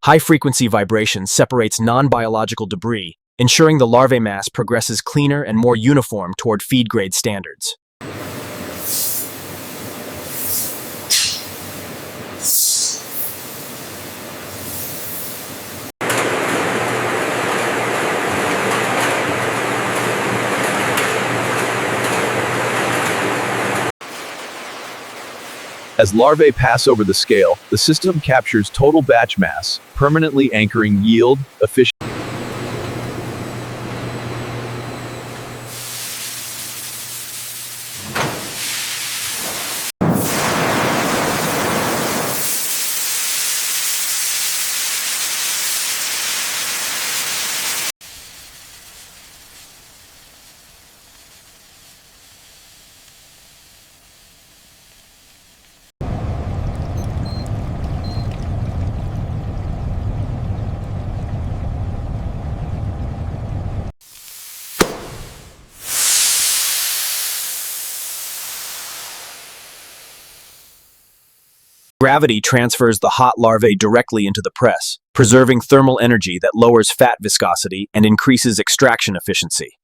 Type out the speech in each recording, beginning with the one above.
High-frequency vibration separates non-biological debris, ensuring the larvae mass progresses cleaner and more uniform toward feed-grade standards. As larvae pass over the scale, the system captures total batch mass, permanently anchoring yield, efficiency. Gravity transfers the hot larvae directly into the press, preserving thermal energy that lowers fat viscosity and increases extraction efficiency.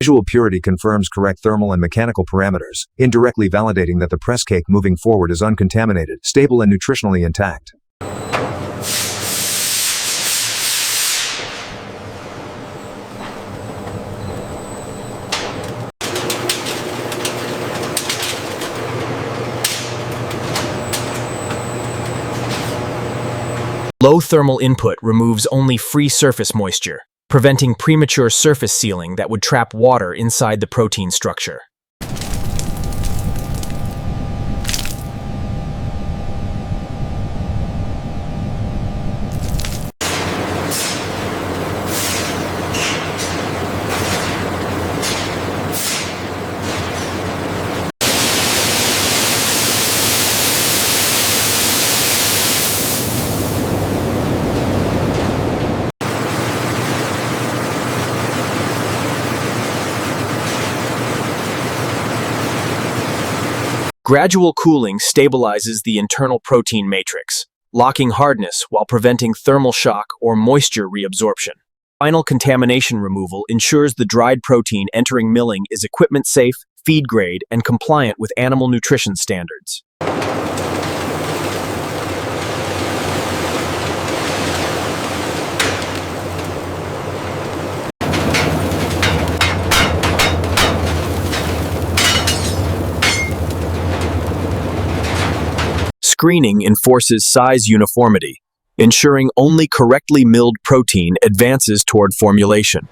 Visual purity confirms correct thermal and mechanical parameters, indirectly validating that the press cake moving forward is uncontaminated, stable and nutritionally intact. Low thermal input removes only free surface moisture, preventing premature surface sealing that would trap water inside the protein structure. Gradual cooling stabilizes the internal protein matrix, locking hardness while preventing thermal shock or moisture reabsorption. Final contamination removal ensures the dried protein entering milling is equipment safe, feed grade, and compliant with animal nutrition standards. Screening enforces size uniformity, ensuring only correctly milled protein advances toward formulation.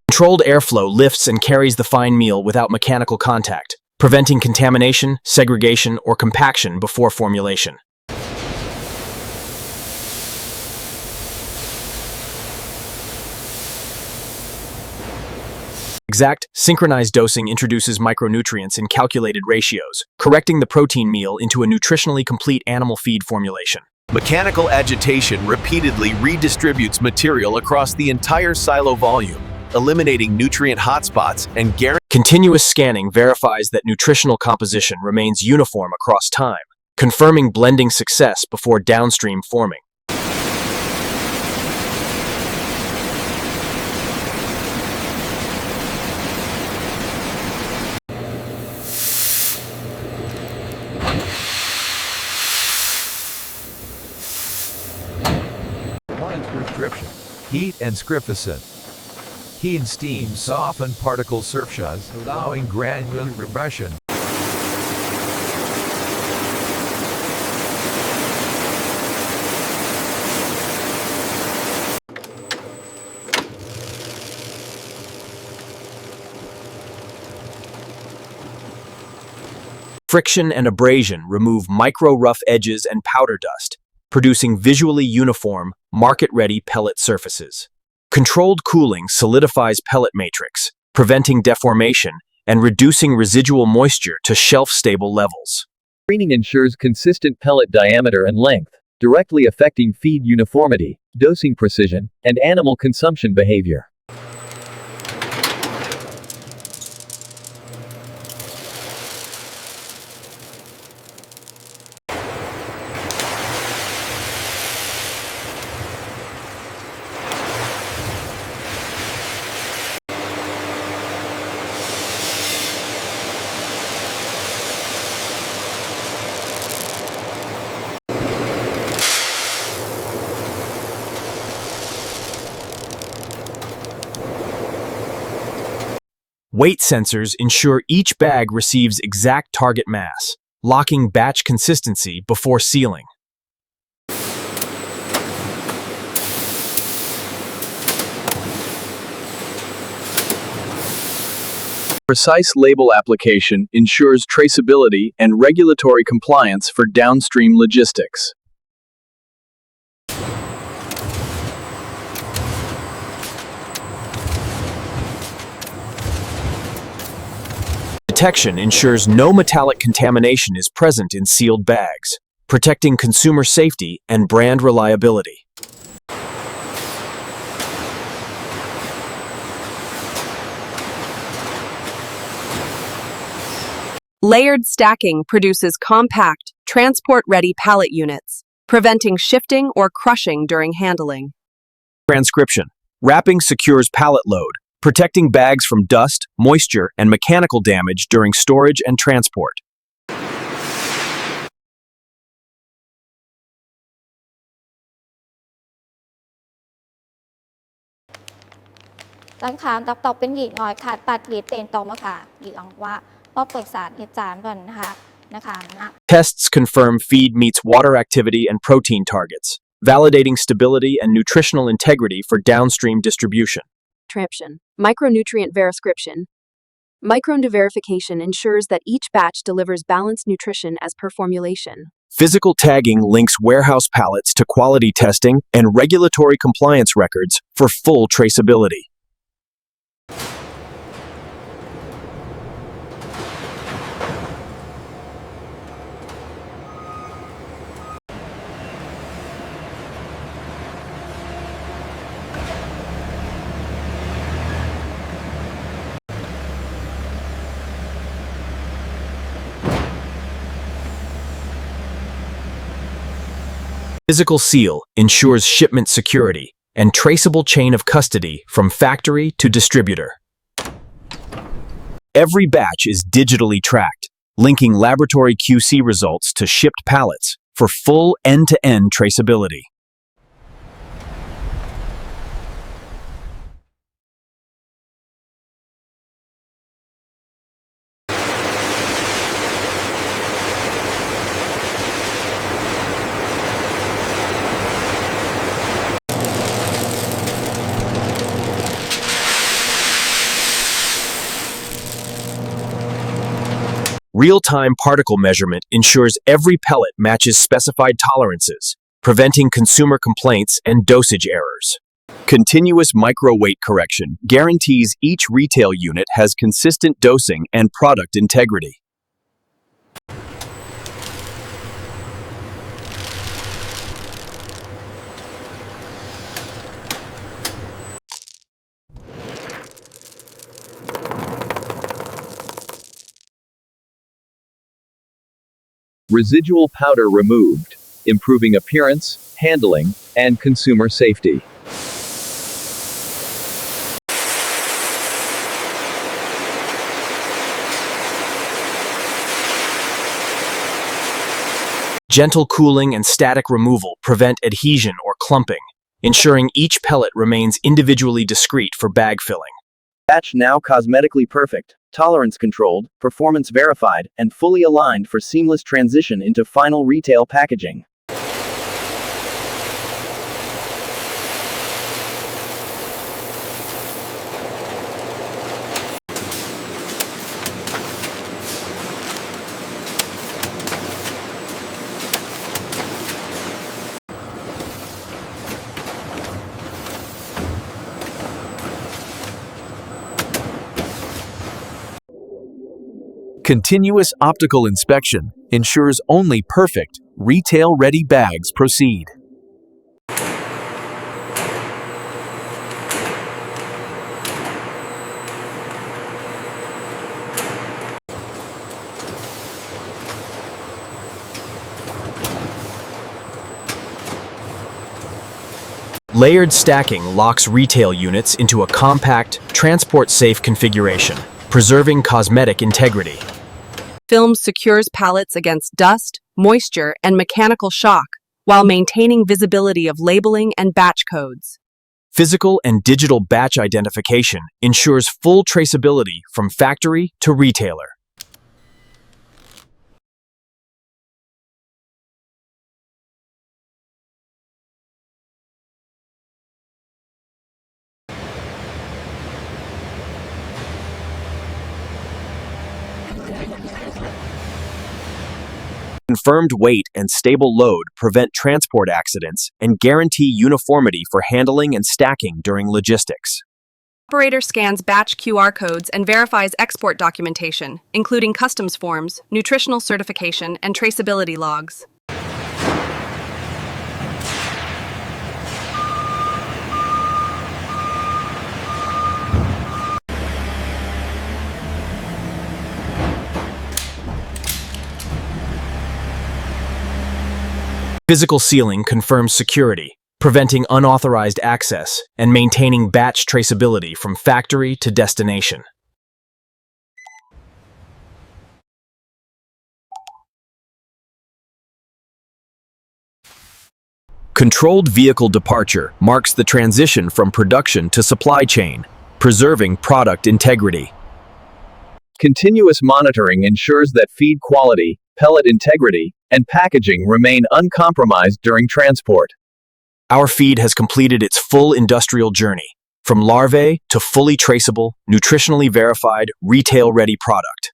Controlled airflow lifts and carries the fine meal without mechanical contact, preventing contamination, segregation, or compaction before formulation. Exact, synchronized dosing introduces micronutrients in calculated ratios, correcting the protein meal into a nutritionally complete animal feed formulation. Mechanical agitation repeatedly redistributes material across the entire silo volume, eliminating nutrient hotspots and guaranteeing. Continuous scanning verifies that nutritional composition remains uniform across time, confirming blending success before downstream forming. Prescription. Heat and scrificin. Heat and steam soften particle surfaces, allowing granular regression. Friction and abrasion remove micro rough edges and powder dust, producing visually uniform, market-ready pellet surfaces. Controlled cooling solidifies pellet matrix, preventing deformation and reducing residual moisture to shelf-stable levels. Screening ensures consistent pellet diameter and length, directly affecting feed uniformity, dosing precision, and animal consumption behavior. Weight sensors ensure each bag receives exact target mass, locking batch consistency before sealing. Precise label application ensures traceability and regulatory compliance for downstream logistics. Detection ensures no metallic contamination is present in sealed bags, protecting consumer safety and brand reliability. Layered stacking produces compact, transport-ready pallet units, preventing shifting or crushing during handling. Transcription. Wrapping secures pallet load, protecting bags from dust, moisture, and mechanical damage during storage and transport. ตั้งคำตอบเป็นหญิงอ่อยขาดปัดหลีดเตนตอมค่ะหญิงอ่องว่าป้อปรึกษาเหตุจานก่อนนะคะนะ Tests confirm feed meets water activity and protein targets, validating stability and nutritional integrity for downstream distribution. Transcription. Micronutrient verification. Micronutrient verification ensures that each batch delivers balanced nutrition as per formulation. Physical tagging links warehouse pallets to quality testing and regulatory compliance records for full traceability. Physical seal ensures shipment security and traceable chain of custody from factory to distributor. Every batch is digitally tracked, linking laboratory QC results to shipped pallets for full end-to-end traceability. Real-time particle measurement ensures every pellet matches specified tolerances, preventing consumer complaints and dosage errors. Continuous micro-weight correction guarantees each retail unit has consistent dosing and product integrity. Residual powder removed, improving appearance, handling, and consumer safety. Gentle cooling and static removal prevent adhesion or clumping, ensuring each pellet remains individually discrete for bag filling. Batch now cosmetically perfect, tolerance controlled, performance verified, and fully aligned for seamless transition into final retail packaging. Continuous optical inspection ensures only perfect, retail-ready bags proceed. Layered stacking locks retail units into a compact, transport-safe configuration, preserving cosmetic integrity. Film secures pallets against dust, moisture, and mechanical shock, while maintaining visibility of labeling and batch codes. Physical and digital batch identification ensures full traceability from factory to retailer. Confirmed weight and stable load prevent transport accidents and guarantee uniformity for handling and stacking during logistics. Operator scans batch QR codes and verifies export documentation, including customs forms, nutritional certification, and traceability logs. Physical sealing confirms security, preventing unauthorized access and maintaining batch traceability from factory to destination. Controlled vehicle departure marks the transition from production to supply chain, preserving product integrity. Continuous monitoring ensures that feed quality, pellet integrity, and packaging remain uncompromised during transport. Our feed has completed its full industrial journey, from larvae to fully traceable, nutritionally verified, retail-ready product.